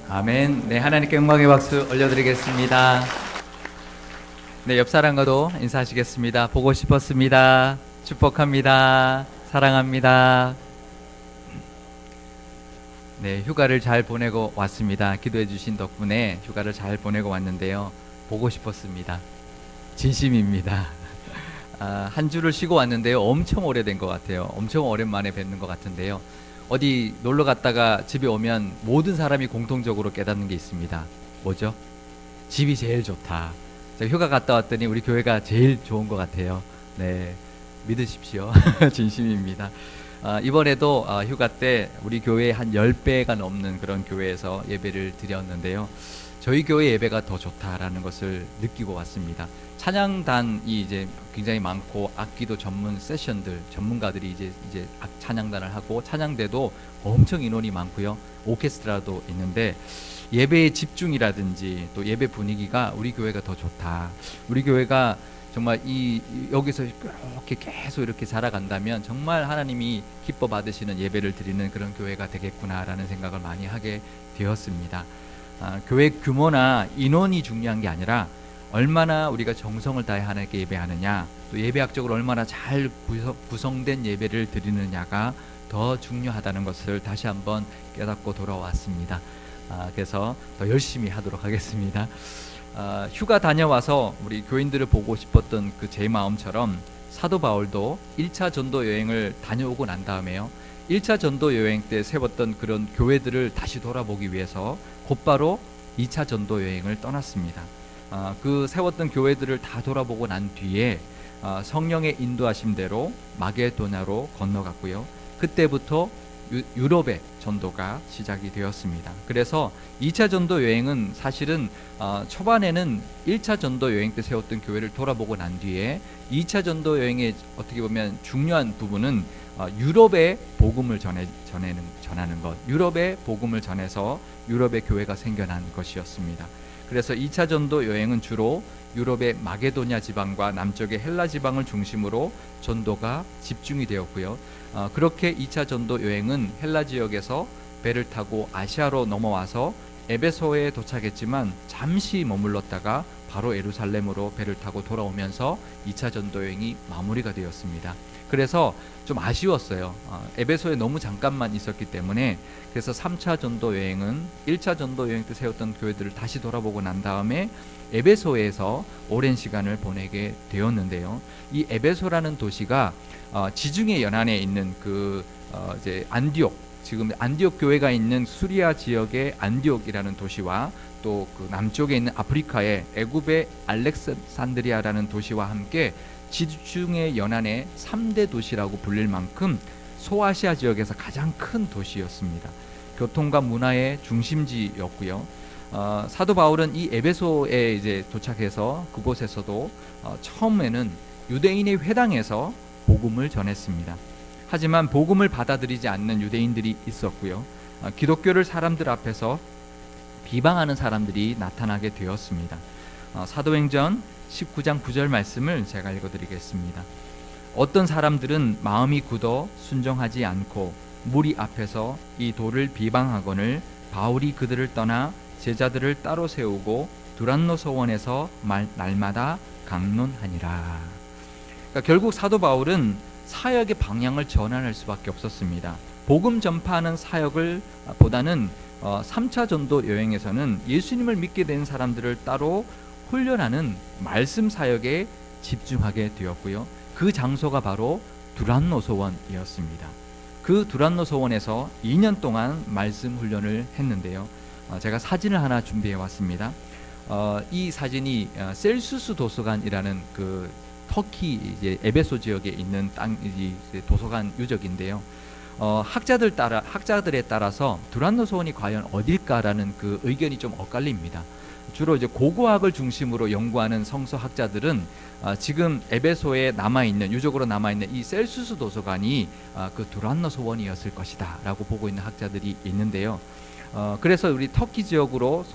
아멘. 네, 하나님께 영광의 박수 올려드리겠습니다. 네, 옆 사람과도 인사하시겠습니다. 보고 싶었습니다. 축복합니다. 사랑합니다. 네, 휴가를 잘 보내고 왔습니다. 기도해 주신 덕분에 휴가를 잘 보내고 왔는데요. 보고 싶었습니다. 진심입니다. 한 주를 쉬고 왔는데요. 엄청 오래된 것 같아요. 엄청 오랜만에 뵙는 것 같은데요. 어디 놀러 갔다가 집에 오면 모든 사람이 공통적으로 깨닫는 게 있습니다. 뭐죠? 집이 제일 좋다. 제가 휴가 갔다 왔더니 우리 교회가 제일 좋은 것 같아요. 네, 믿으십시오. 진심입니다. 이번에도 휴가 때 우리 교회 한 10배가 넘는 그런 교회에서 예배를 드렸는데요. 저희 교회 예배가 더 좋다라는 것을 느끼고 왔습니다. 찬양단이 이제 굉장히 많고 악기도 전문 세션들 전문가들이 이제 찬양단을 하고 찬양대도 엄청 인원이 많고요. 오케스트라도 있는데 예배의 집중이라든지 또 예배 분위기가 우리 교회가 더 좋다. 우리 교회가 정말 여기서 이렇게 계속 이렇게 자라간다면 정말 하나님이 기뻐 받으시는 예배를 드리는 그런 교회가 되겠구나라는 생각을 많이 하게 되었습니다. 교회 규모나 인원이 중요한 게 아니라 얼마나 우리가 정성을 다해 하나님께 예배하느냐, 또 예배학적으로 얼마나 잘 구성된 예배를 드리느냐가 더 중요하다는 것을 다시 한번 깨닫고 돌아왔습니다. 그래서 더 열심히 하도록 하겠습니다. 휴가 다녀와서 우리 교인들을 보고 싶었던 그 제 마음처럼 사도 바울도 1차 전도 여행을 다녀오고 난 다음에요. 1차 전도 여행 때 세웠던 그런 교회들을 다시 돌아보기 위해서 곧바로 2차 전도 여행을 떠났습니다. 그 세웠던 교회들을 다 돌아보고 난 뒤에 성령의 인도하심대로 마게도냐로 건너갔고요. 그때부터 유럽의 전도가 시작이 되었습니다. 그래서 2차 전도 여행은 사실은 초반에는 1차 전도 여행 때 세웠던 교회를 돌아보고 난 뒤에 2차 전도 여행의 어떻게 보면 중요한 부분은 유럽의 복음을 전하는 것, 유럽의 복음을 전해서 유럽의 교회가 생겨난 것이었습니다. 그래서 2차 전도 여행은 주로 유럽의 마게도냐 지방과 남쪽의 헬라 지방을 중심으로 전도가 집중이 되었고요. 그렇게 2차 전도 여행은 헬라 지역에서 배를 타고 아시아로 넘어와서 에베소에 도착했지만 잠시 머물렀다가 바로 예루살렘으로 배를 타고 돌아오면서 2차 전도 여행이 마무리가 되었습니다. 그래서 좀 아쉬웠어요. 에베소에 너무 잠깐만 있었기 때문에. 그래서 3차 전도 여행은 1차 전도 여행 때 세웠던 교회들을 다시 돌아보고 난 다음에 에베소에서 오랜 시간을 보내게 되었는데요. 이 에베소라는 도시가 지중해 연안에 있는 이제 안디옥, 지금 안디옥 교회가 있는 수리아 지역의 안디옥이라는 도시와 또 그 남쪽에 있는 아프리카의 애굽의 알렉산드리아라는 도시와 함께 지중해 연안의 3대 도시라고 불릴 만큼 소아시아 지역에서 가장 큰 도시였습니다. 교통과 문화의 중심지였고요. 사도 바울은 이 에베소에 이제 도착해서 그곳에서도 처음에는 유대인의 회당에서 복음을 전했습니다. 하지만 복음을 받아들이지 않는 유대인들이 있었고요. 기독교를 사람들 앞에서 비방하는 사람들이 나타나게 되었습니다. 사도행전 19장 9절 말씀을 제가 읽어드리겠습니다. 어떤 사람들은 마음이 굳어 순종하지 않고 무리 앞에서 이 도를 비방하거늘 바울이 그들을 떠나 제자들을 따로 세우고 두란노 서원에서 날마다 강론하니라. 그러니까 결국 사도 바울은 사역의 방향을 전환할 수밖에 없었습니다. 복음 전파하는 사역을 보다는 3차 전도 여행에서는 예수님을 믿게 된 사람들을 따로 훈련하는 말씀 사역에 집중하게 되었고요. 그 장소가 바로 두란노 소원이었습니다. 그 두란노 소원에서 2년 동안 말씀 훈련을 했는데요. 제가 사진을 하나 준비해 왔습니다. 이 사진이 셀수스 도서관이라는 그 터키 이제 에베소 지역에 있는 도서관 유적인데요. 학자들에 따라서 두란노 소원이 과연 어딜까라는 그 의견이 좀 엇갈립니다. 주로 이제 고고학을 중심으로 연구하는 성서학자들은 지금 에베소에 유적으로 남아있는 이 셀수스 도서관이 그 두란노 소원이었을 것이다 라고 보고 있는 학자들이 있는데요. 그래서 우리 터키 지역으로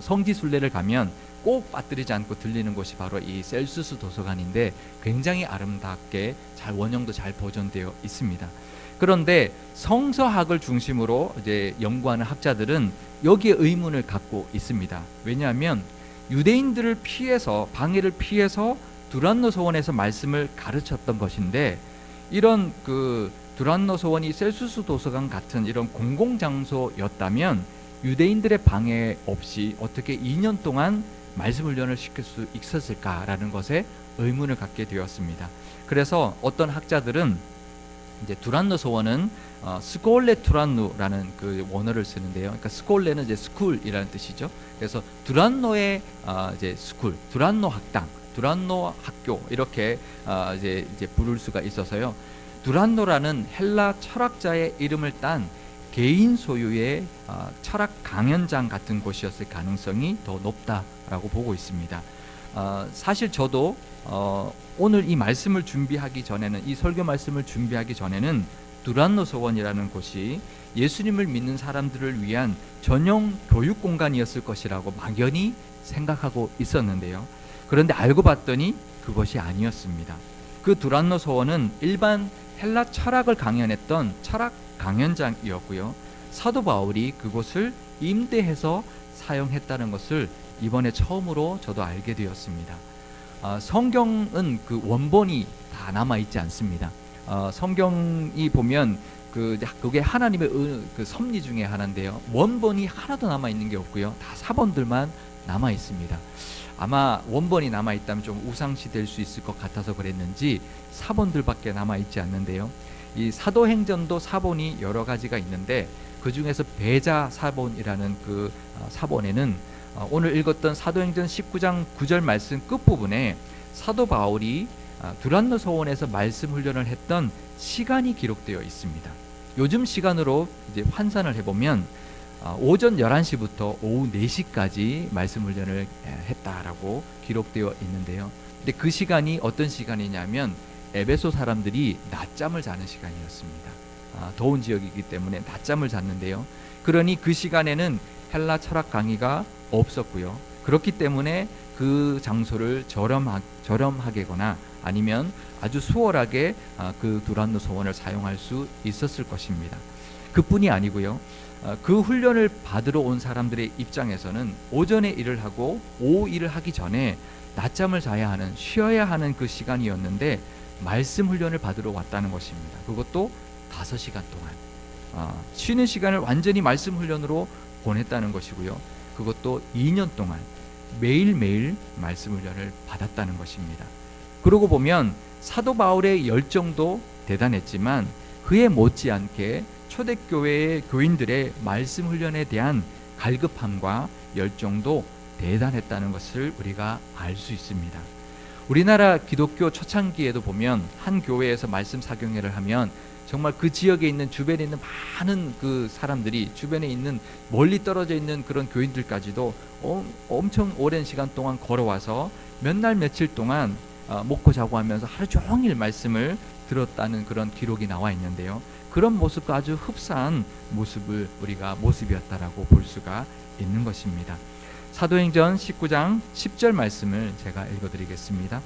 성지 순례를 가면 꼭 빠뜨리지 않고 들리는 곳이 바로 이 셀수스 도서관인데 굉장히 아름답게 원형도 잘 보존되어 있습니다. 그런데 성서학을 중심으로 이제 연구하는 학자들은 여기에 의문을 갖고 있습니다. 왜냐하면 유대인들을 피해서, 방해를 피해서 두란노 소원에서 말씀을 가르쳤던 것인데, 이런 그 두란노 소원이 셀수스 도서관 같은 이런 공공장소였다면 유대인들의 방해 없이 어떻게 2년 동안 말씀 훈련을 시킬 수 있었을까라는 것에 의문을 갖게 되었습니다. 그래서 어떤 학자들은 이제 두란노 소원은 스콜레 투란누라는 그 원어를 쓰는데요. 그러니까 스콜레는 이제 스쿨이라는 뜻이죠. 그래서 두란노의 이제 스쿨, 두란노 학당, 두란노 학교 이렇게 이제 부를 수가 있어서요. 두란노라는 헬라 철학자의 이름을 딴 개인 소유의 철학 강연장 같은 곳이었을 가능성이 더 높다라고 보고 있습니다. 사실 저도 오늘 이 말씀을 준비하기 전에는, 이 설교 말씀을 준비하기 전에는 두란노 소원이라는 곳이 예수님을 믿는 사람들을 위한 전용 교육 공간이었을 것이라고 막연히 생각하고 있었는데요. 그런데 알고 봤더니 그것이 아니었습니다. 그 두란노 소원은 일반 헬라 철학을 강연했던 철학 강연장이었고요. 사도 바울이 그곳을 임대해서 사용했다는 것을 이번에 처음으로 저도 알게 되었습니다. 성경은 그 원본이 다 남아있지 않습니다. 성경이 보면 그게 하나님의 그 섭리 중에 하나인데요. 원본이 하나도 남아있는 게 없고요. 다 사본들만 남아있습니다. 아마 원본이 남아있다면 좀 우상시 될 수 있을 것 같아서 그랬는지 사본들밖에 남아있지 않는데요. 이 사도행전도 사본이 여러 가지가 있는데 그 중에서 베자 사본이라는 그 사본에는 오늘 읽었던 사도행전 19장 9절 말씀 끝부분에 사도 바울이 두란노 소원에서 말씀 훈련을 했던 시간이 기록되어 있습니다. 요즘 시간으로 이제 환산을 해보면 오전 11시부터 오후 4시까지 말씀 훈련을 했다라고 기록되어 있는데요. 근데 그 시간이 어떤 시간이냐면 에베소 사람들이 낮잠을 자는 시간이었습니다. 더운 지역이기 때문에 낮잠을 잤는데요. 그러니 그 시간에는 헬라 철학 강의가 없었고요. 그렇기 때문에 그 장소를 저렴하게거나 아니면 아주 수월하게 그 두란노 소원을 사용할 수 있었을 것입니다. 그뿐이 아니고요. 그 훈련을 받으러 온 사람들의 입장에서는 오전에 일을 하고 오후 일을 하기 전에 낮잠을 자야 하는, 쉬어야 하는 그 시간이었는데 말씀 훈련을 받으러 왔다는 것입니다. 그것도 5시간 동안 쉬는 시간을 완전히 말씀 훈련으로 보냈다는 것이고요. 그것도 2년 동안 매일매일 말씀 훈련을 받았다는 것입니다. 그러고 보면 사도 바울의 열정도 대단했지만 그에 못지않게 초대교회의 교인들의 말씀 훈련에 대한 갈급함과 열정도 대단했다는 것을 우리가 알 수 있습니다. 우리나라 기독교 초창기에도 보면 한 교회에서 말씀 사경회를 하면 정말 그 지역에 있는, 주변에 있는 많은 그 사람들이, 주변에 있는 멀리 떨어져 있는 그런 교인들까지도 엄청 오랜 시간 동안 걸어와서 몇 날 며칠 동안 먹고 자고 하면서 하루 종일 말씀을 들었다는 그런 기록이 나와 있는데요. 그런 모습과 아주 흡사한 모습이었다라고 볼 수가 있는 것입니다. 사도행전 19장 10절 말씀을 제가 읽어드리겠습니다.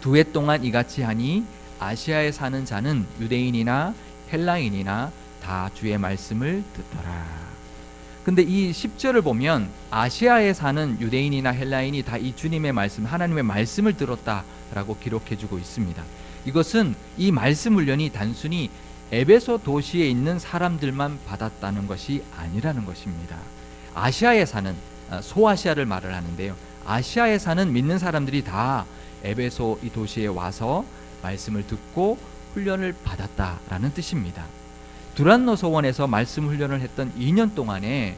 2해 동안 이같이 하니 아시아에 사는 자는 유대인이나 헬라인이나 다 주의 말씀을 듣더라. 근데 이 10절을 보면 아시아에 사는 유대인이나 헬라인이 다 이 주님의 말씀, 하나님의 말씀을 들었다라고 기록해주고 있습니다. 이것은 이 말씀 훈련이 단순히 에베소 도시에 있는 사람들만 받았다는 것이 아니라는 것입니다. 아시아에 사는, 소아시아를 말을 하는데요. 아시아에 사는 믿는 사람들이 다 에베소 이 도시에 와서 말씀을 듣고 훈련을 받았다라는 뜻입니다. 두란노 소원에서 말씀 훈련을 했던 2년 동안에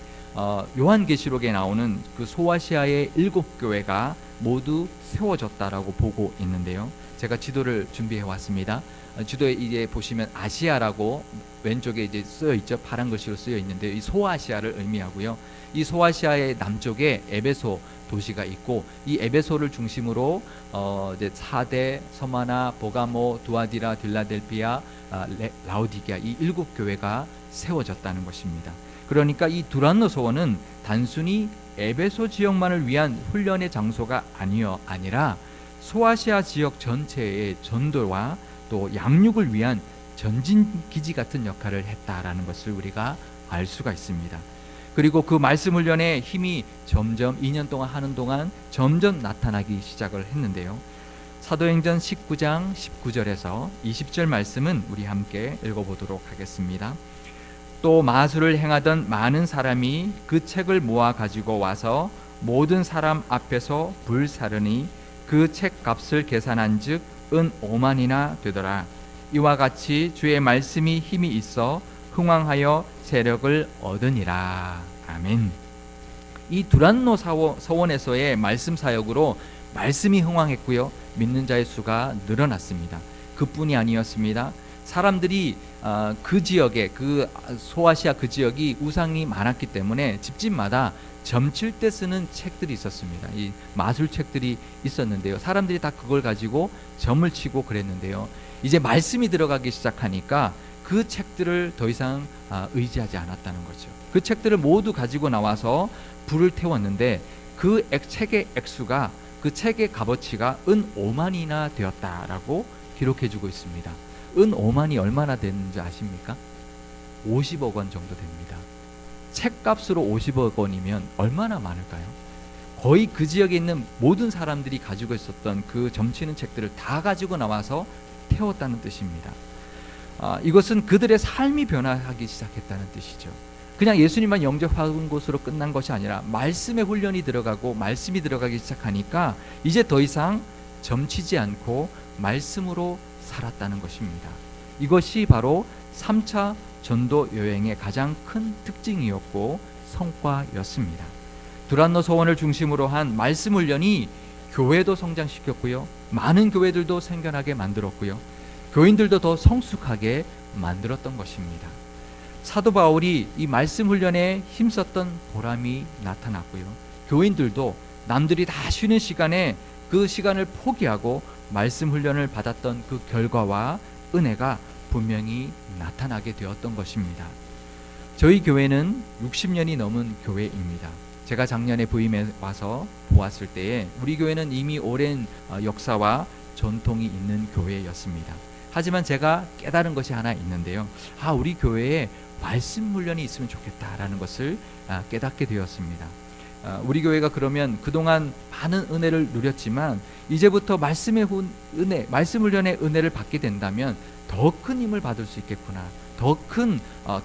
요한계시록에 나오는 그 소아시아의 7교회가 모두 세워졌다라고 보고 있는데요. 제가 지도를 준비해 왔습니다. 지도에 이제 보시면 아시아라고 왼쪽에 이제 쓰여 있죠. 파란 글씨로 쓰여 있는데 이 소아시아를 의미하고요. 이 소아시아의 남쪽에 에베소 도시가 있고 이 에베소를 중심으로 이제 사대, 서마나, 보가모, 두아디라, 빌라델피아, 라오디게아 이 7교회가 세워졌다는 것입니다. 그러니까 이 두란노 소원은 단순히 에베소 지역만을 위한 훈련의 장소가 아니라 소아시아 지역 전체의 전도와 또 양육을 위한 전진기지 같은 역할을 했다라는 것을 우리가 알 수가 있습니다. 그리고 그 말씀 훈련의 힘이 점점 2년 동안 하는 동안 점점 나타나기 시작을 했는데요. 사도행전 19장 19절에서 20절 말씀은 우리 함께 읽어보도록 하겠습니다. 또 마술을 행하던 많은 사람이 그 책을 모아 가지고 와서 모든 사람 앞에서 불사르니 그 책 값을 계산한즉 은 5만이나 되더라. 이와 같이 주의 말씀이 힘이 있어 흥왕하여 세력을 얻으니라. 아멘. 이 두란노 서원에서의 말씀 사역으로 말씀이 흥왕했고요, 믿는 자의 수가 늘어났습니다. 그뿐이 아니었습니다. 사람들이 그 지역에, 그 소아시아 그 지역이 우상이 많았기 때문에 집집마다 점칠 때 쓰는 책들이 있었습니다. 이 마술책들이 있었는데요, 사람들이 다 그걸 가지고 점을 치고 그랬는데요, 이제 말씀이 들어가기 시작하니까 그 책들을 더 이상 의지하지 않았다는 거죠. 그 책들을 모두 가지고 나와서 불을 태웠는데 그 책의 액수가, 그 책의 값어치가 은 5만이나 되었다라고 기록해주고 있습니다. 은 5만이 얼마나 되는지 아십니까? 50억 원 정도 됩니다. 책값으로 50억 원이면 얼마나 많을까요? 거의 그 지역에 있는 모든 사람들이 가지고 있었던 그 점치는 책들을 다 가지고 나와서 태웠다는 뜻입니다. 이것은 그들의 삶이 변화하기 시작했다는 뜻이죠. 그냥 예수님만 영접하는 것으로 끝난 것이 아니라 말씀의 훈련이 들어가고 말씀이 들어가기 시작하니까 이제 더 이상 점치지 않고 말씀으로 살았다는 것입니다. 이것이 바로 3차 전도 여행의 가장 큰 특징이었고 성과였습니다. 두란노 서원을 중심으로 한 말씀 훈련이 교회도 성장시켰고요, 많은 교회들도 생겨나게 만들었고요, 교인들도 더 성숙하게 만들었던 것입니다. 사도 바울이 이 말씀 훈련에 힘썼던 보람이 나타났고요, 교인들도 남들이 다 쉬는 시간에 그 시간을 포기하고 말씀 훈련을 받았던 그 결과와 은혜가 분명히 나타나게 되었던 것입니다. 저희 교회는 60년이 넘은 교회입니다. 제가 작년에 부임해 와서 보았을 때에 우리 교회는 이미 오랜 역사와 전통이 있는 교회였습니다. 하지만 제가 깨달은 것이 하나 있는데요, 우리 교회에 말씀 훈련이 있으면 좋겠다라는 것을 깨닫게 되었습니다. 우리 교회가 그러면 그동안 많은 은혜를 누렸지만 이제부터 말씀의 은혜, 말씀 훈련의 은혜를 받게 된다면 더 큰 힘을 받을 수 있겠구나, 더 큰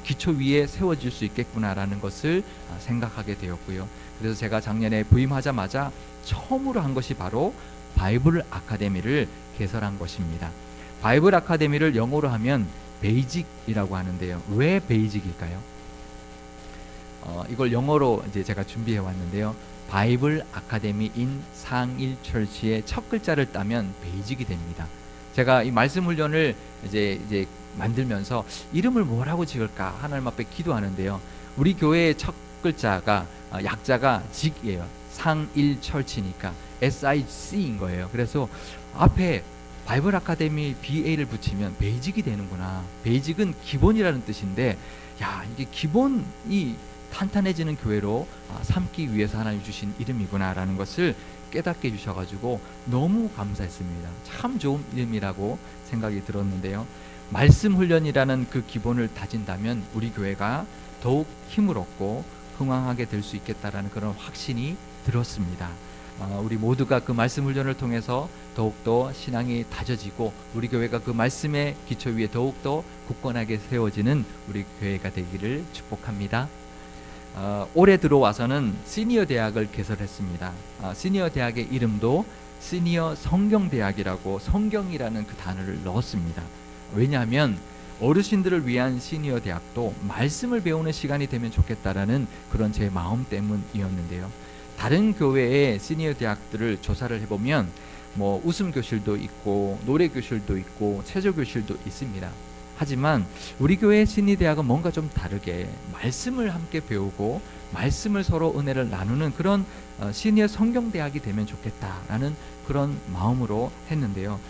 기초 위에 세워질 수 있겠구나라는 것을 생각하게 되었고요. 그래서 제가 작년에 부임하자마자 처음으로 한 것이 바로 바이블 아카데미를 개설한 것입니다. 바이블 아카데미를 영어로 하면 베이직이라고 하는데요. 왜 베이직일까요? 이걸 영어로 이제 제가 준비해 왔는데요. 바이블 아카데미 인 상일 철치의 첫 글자를 따면 베이직이 됩니다. 제가 이 말씀 훈련을 이제 만들면서 이름을 뭐라고 지을까 하나님 앞에 기도하는데요, 우리 교회의 첫 글자가 약자가 직이에요. 상일 철치니까 SIC인 거예요. 그래서 앞에 바이블 아카데미 BA를 붙이면 베이직이 되는구나. 베이직은 기본이라는 뜻인데, 이게 기본이 탄탄해지는 교회로 삼기 위해서 하나님 주신 이름이구나라는 것을 깨닫게 해주셔가지고 너무 감사했습니다. 참 좋은 이름이라고 생각이 들었는데요, 말씀 훈련이라는 그 기본을 다진다면 우리 교회가 더욱 힘을 얻고 흥왕하게 될 수 있겠다라는 그런 확신이 들었습니다. 우리 모두가 그 말씀 훈련을 통해서 더욱더 신앙이 다져지고 우리 교회가 그 말씀의 기초 위에 더욱더 굳건하게 세워지는 우리 교회가 되기를 축복합니다. 올해 들어와서는 시니어 대학을 개설했습니다. 시니어 대학의 이름도 시니어 성경대학이라고 성경이라는 그 단어를 넣었습니다. 왜냐하면 어르신들을 위한 시니어 대학도 말씀을 배우는 시간이 되면 좋겠다라는 그런 제 마음 때문이었는데요. 다른 교회의 시니어 대학들을 조사를 해보면 웃음 교실도 있고 노래 교실도 있고 체조 교실도 있습니다. 하지만 우리 교회 시니어 대학은 뭔가 좀 다르게 말씀을 함께 배우고 말씀을 서로 은혜를 나누는 그런 시니어 성경대학이 되면 좋겠다라는 그런 마음으로 했는데요.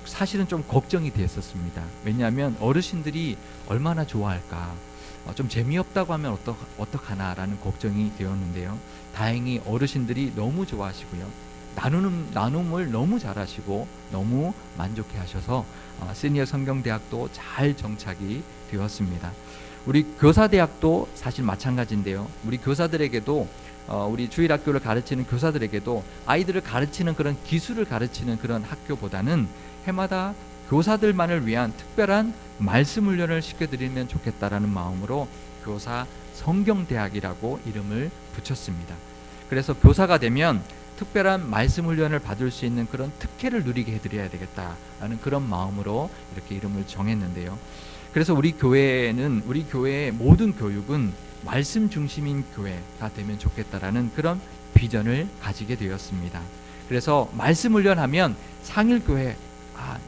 사실은 좀 걱정이 됐었습니다. 왜냐하면 어르신들이 얼마나 좋아할까, 좀 재미없다고 하면 어떡하나라는 걱정이 되었는데요. 다행히 어르신들이 너무 좋아하시고요, 나눔을 너무 잘하시고 너무 만족해 하셔서 시니어 성경대학도 잘 정착이 되었습니다. 우리 교사대학도 사실 마찬가지인데요. 우리 교사들에게도 우리 주일학교를 가르치는 교사들에게도 아이들을 가르치는 그런 기술을 가르치는 그런 학교보다는 해마다 교사들만을 위한 특별한 말씀 훈련을 시켜드리면 좋겠다라는 마음으로 교사 성경대학이라고 이름을 붙였습니다. 그래서 교사가 되면 특별한 말씀 훈련을 받을 수 있는 그런 특혜를 누리게 해드려야 되겠다라는 그런 마음으로 이렇게 이름을 정했는데요. 그래서 우리 교회의 모든 교육은 말씀 중심인 교회가 되면 좋겠다라는 그런 비전을 가지게 되었습니다. 그래서 말씀 훈련하면 상일교회,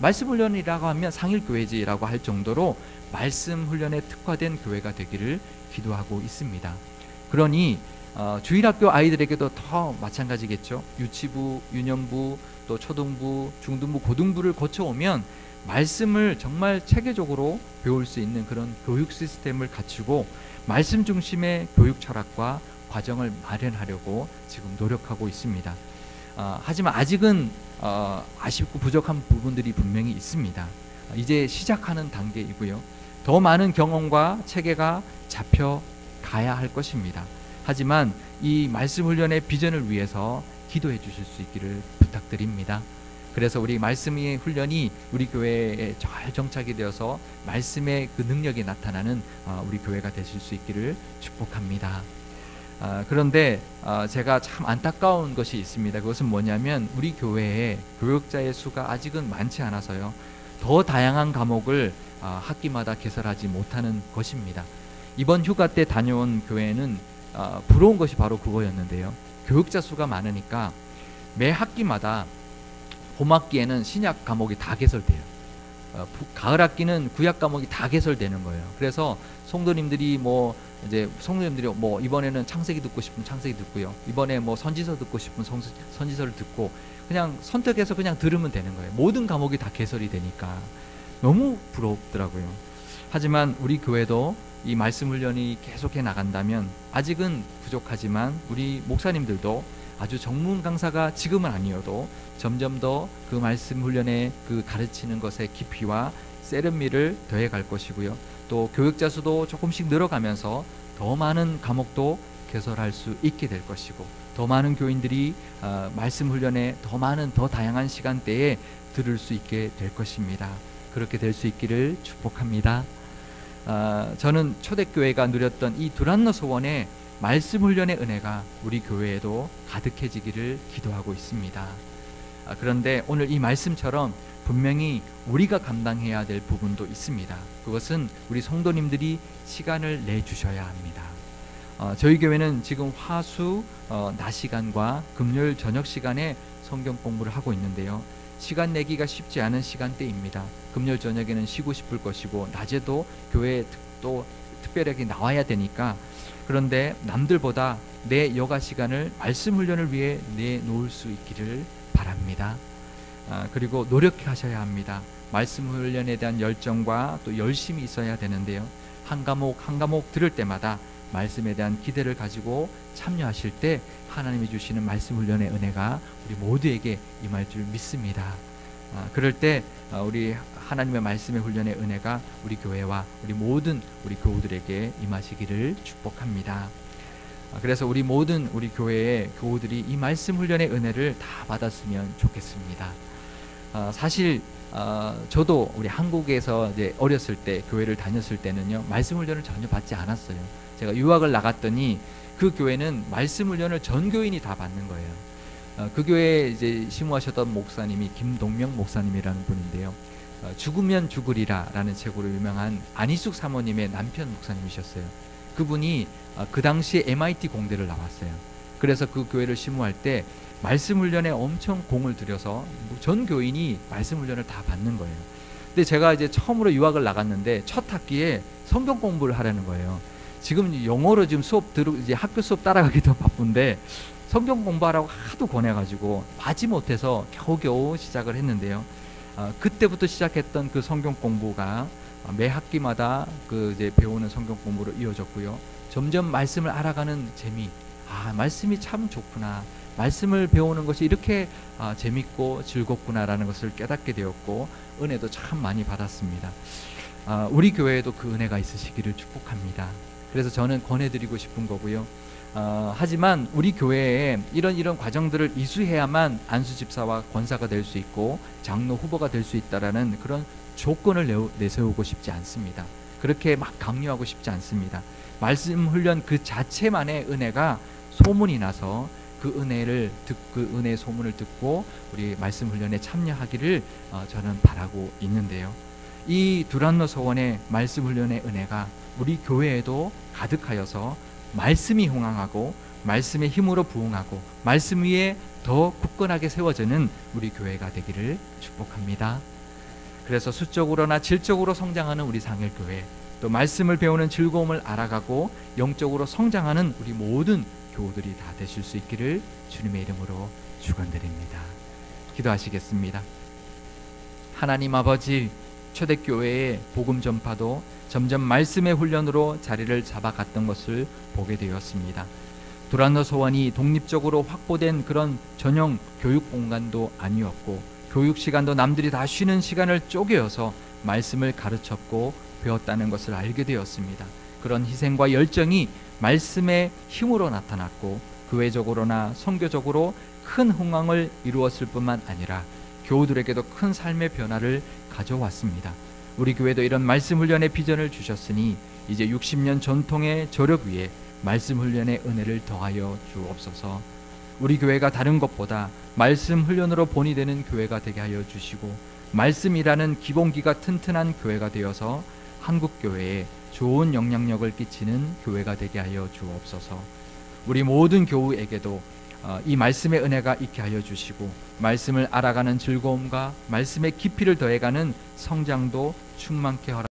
말씀 훈련이라고 하면 상일교회지라고 할 정도로 말씀 훈련에 특화된 교회가 되기를 기도하고 있습니다. 그러니 주일학교 아이들에게도 더 마찬가지겠죠. 유치부, 유년부, 또 초등부, 중등부, 고등부를 거쳐오면 말씀을 정말 체계적으로 배울 수 있는 그런 교육 시스템을 갖추고 말씀 중심의 교육 철학과 과정을 마련하려고 지금 노력하고 있습니다. 하지만 아직은 아쉽고 부족한 부분들이 분명히 있습니다. 이제 시작하는 단계이고요. 더 많은 경험과 체계가 잡혀가야 할 것입니다. 하지만 이 말씀 훈련의 비전을 위해서 기도해 주실 수 있기를 부탁드립니다. 그래서 우리 말씀의 훈련이 우리 교회에 잘 정착이 되어서 말씀의 그 능력이 나타나는 우리 교회가 되실 수 있기를 축복합니다. 그런데 제가 참 안타까운 것이 있습니다. 그것은 뭐냐면 우리 교회에 교육자의 수가 아직은 많지 않아서요. 더 다양한 과목을 학기마다 개설하지 못하는 것입니다. 이번 휴가 때 다녀온 교회는 부러운 것이 바로 그거였는데요. 교육자 수가 많으니까 매 학기마다 봄 학기에는 신약 과목이 다 개설돼요. 가을 학기는 구약 과목이 다 개설되는 거예요. 그래서 성도님들이 이번에는 창세기 듣고 싶으면 창세기 듣고요. 이번에 선지서 듣고 싶으면 선지서를 듣고 그냥 선택해서 그냥 들으면 되는 거예요. 모든 과목이 다 개설이 되니까 너무 부럽더라고요. 하지만 우리 교회도 이 말씀 훈련이 계속해 나간다면 아직은 부족하지만 우리 목사님들도 아주 전문 강사가 지금은 아니어도 점점 더 그 말씀 훈련에 그 가르치는 것의 깊이와 세련미를 더해갈 것이고요. 또 교육자 수도 조금씩 늘어가면서 더 많은 과목도 개설할 수 있게 될 것이고 더 많은 교인들이 말씀 훈련에 더 다양한 시간대에 들을 수 있게 될 것입니다. 그렇게 될 수 있기를 축복합니다. 저는 초대교회가 누렸던 이 두란노 소원의 말씀 훈련의 은혜가 우리 교회에도 가득해지기를 기도하고 있습니다. 그런데 오늘 이 말씀처럼 분명히 우리가 감당해야 될 부분도 있습니다. 그것은 우리 성도님들이 시간을 내주셔야 합니다. 저희 교회는 지금 화수 낮 시간과 금요일 저녁 시간에 성경 공부를 하고 있는데요. 시간 내기가 쉽지 않은 시간대입니다. 금요일 저녁에는 쉬고 싶을 것이고 낮에도 교회에 또 특별하게 나와야 되니까 그런데 남들보다 내 여가 시간을 말씀 훈련을 위해 내놓을 수 있기를 바랍니다. 그리고 노력하셔야 합니다. 말씀 훈련에 대한 열정과 또 열심이 있어야 되는데요. 한 과목 들을 때마다 말씀에 대한 기대를 가지고 참여하실 때 하나님이 주시는 말씀 훈련의 은혜가 우리 모두에게 임할 줄 믿습니다. 그럴 때 우리 하나님의 말씀의 훈련의 은혜가 우리 교회와 우리 모든 우리 교우들에게 임하시기를 축복합니다. 그래서 우리 모든 우리 교회의 교우들이 이 말씀 훈련의 은혜를 다 받았으면 좋겠습니다. 사실 저도 우리 한국에서 이제 어렸을 때 교회를 다녔을 때는요 말씀 훈련을 전혀 받지 않았어요. 제가 유학을 나갔더니 그 교회는 말씀 훈련을 전 교인이 다 받는 거예요. 그 교회에 이제 심우하셨던 목사님이 김동명 목사님이라는 분인데요. 죽으면 죽으리라 라는 책으로 유명한 안희숙 사모님의 남편 목사님이셨어요. 그분이 그 당시에 MIT 공대를 나왔어요. 그래서 그 교회를 심우할 때 말씀 훈련에 엄청 공을 들여서 전 교인이 말씀 훈련을 다 받는 거예요. 근데 제가 이제 처음으로 유학을 나갔는데 첫 학기에 성경 공부를 하라는 거예요. 지금 영어로 지금 이제 학교 수업 따라가기도 바쁜데 성경 공부하라고 하도 권해가지고 하지 못해서 겨우겨우 시작을 했는데요. 그때부터 시작했던 그 성경 공부가 매 학기마다 그 이제 배우는 성경 공부로 이어졌고요. 점점 말씀을 알아가는 재미, 말씀이 참 좋구나. 말씀을 배우는 것이 이렇게 재밌고 즐겁구나라는 것을 깨닫게 되었고 은혜도 참 많이 받았습니다. 우리 교회에도 그 은혜가 있으시기를 축복합니다. 그래서 저는 권해드리고 싶은 거고요. 하지만 우리 교회에 이런 과정들을 이수해야만 안수집사와 권사가 될 수 있고 장로 후보가 될 수 있다라는 그런 조건을 내세우고 싶지 않습니다. 그렇게 막 강요하고 싶지 않습니다. 말씀 훈련 그 자체만의 은혜가 소문이 나서 그 은혜의 소문을 듣고 우리 말씀 훈련에 참여하기를 저는 바라고 있는데요. 이 두란노 서원의 말씀 훈련의 은혜가 우리 교회에도 가득하여서 말씀이 흥황하고 말씀의 힘으로 부흥하고 말씀 위에 더 굳건하게 세워지는 우리 교회가 되기를 축복합니다. 그래서 수적으로나 질적으로 성장하는 우리 상일교회, 또 말씀을 배우는 즐거움을 알아가고 영적으로 성장하는 우리 모든 교우들이 다 되실 수 있기를 주님의 이름으로 축원드립니다. 기도하시겠습니다. 하나님 아버지, 초대교회의 복음 전파도 점점 말씀의 훈련으로 자리를 잡아갔던 것을 보게 되었습니다. 두란노 소원이 독립적으로 확보된 그런 전용 교육 공간도 아니었고 교육 시간도 남들이 다 쉬는 시간을 쪼개어서 말씀을 가르쳤고 배웠다는 것을 알게 되었습니다. 그런 희생과 열정이 말씀의 힘으로 나타났고 교회적으로나 선교적으로 큰 흥황을 이루었을 뿐만 아니라 교우들에게도 큰 삶의 변화를 가져왔습니다. 우리 교회도 이런 말씀 훈련의 비전을 주셨으니 이제 60년 전통의 저력 위에 말씀 훈련의 은혜를 더하여 주옵소서. 우리 교회가 다른 것보다 말씀 훈련으로 본이 되는 교회가 되게 하여 주시고 말씀이라는 기본기가 튼튼한 교회가 되어서 한국 교회에 좋은 영향력을 끼치는 교회가 되게 하여 주옵소서. 우리 모든 교우에게도 이 말씀의 은혜가 있게 하여 주시고 말씀을 알아가는 즐거움과 말씀의 깊이를 더해가는 성장도 충만케 허락